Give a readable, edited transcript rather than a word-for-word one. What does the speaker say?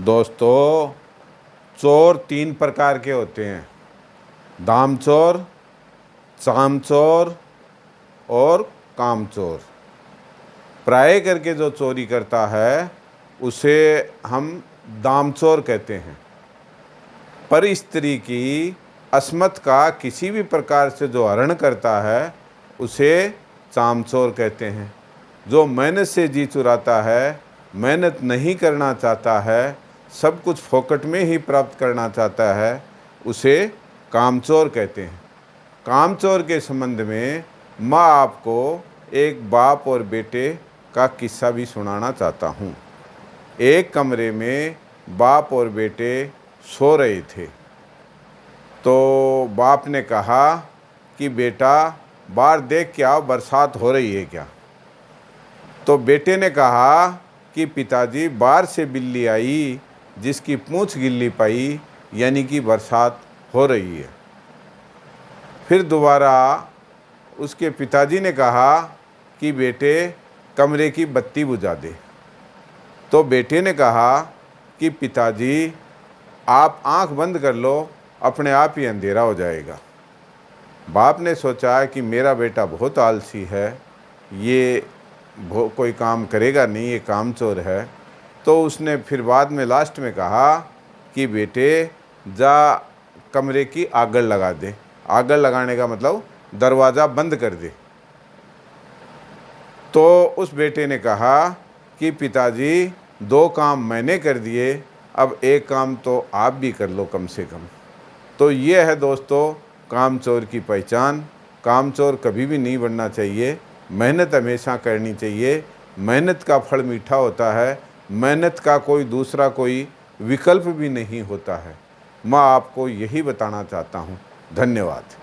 दोस्तों, चोर 3 प्रकार के होते हैं। दामचोर, चामचोर और कामचोर। प्राय करके जो चोरी करता है उसे हम दामचोर कहते हैं। पर स्त्री की अस्मत का किसी भी प्रकार से जो हरण करता है उसे चामचोर कहते हैं। जो मेहनत से जी चुराता है, मेहनत नहीं करना चाहता है, सब कुछ फोकट में ही प्राप्त करना चाहता है, उसे कामचोर कहते हैं। कामचोर के संबंध में मैं आपको एक बाप और बेटे का किस्सा भी सुनाना चाहता हूँ। एक कमरे में बाप और बेटे सो रहे थे। तो बाप ने कहा कि बेटा बाहर देख के आओ, बरसात हो रही है क्या। तो बेटे ने कहा कि पिताजी बाहर से बिल्ली आई जिसकी पूंछ गिल्ली पाई, यानी कि बरसात हो रही है। फिर दोबारा उसके पिताजी ने कहा कि बेटे कमरे की बत्ती बुझा दे। तो बेटे ने कहा कि पिताजी आप आंख बंद कर लो, अपने आप ही अंधेरा हो जाएगा। बाप ने सोचा कि मेरा बेटा बहुत आलसी है, ये कोई काम करेगा नहीं, ये कामचोर है। तो उसने फिर बाद में लास्ट में कहा कि बेटे जा कमरे की आगल लगा दे। आगल लगाने का मतलब दरवाज़ा बंद कर दे। तो उस बेटे ने कहा कि पिताजी 2 काम मैंने कर दिए, अब एक काम तो आप भी कर लो कम से कम। तो ये है दोस्तों कामचोर की पहचान। कामचोर कभी भी नहीं बनना चाहिए, मेहनत हमेशा करनी चाहिए। मेहनत का फल मीठा होता है, मेहनत का कोई दूसरा कोई विकल्प भी नहीं होता है। मैं आपको यही बताना चाहता हूँ। धन्यवाद।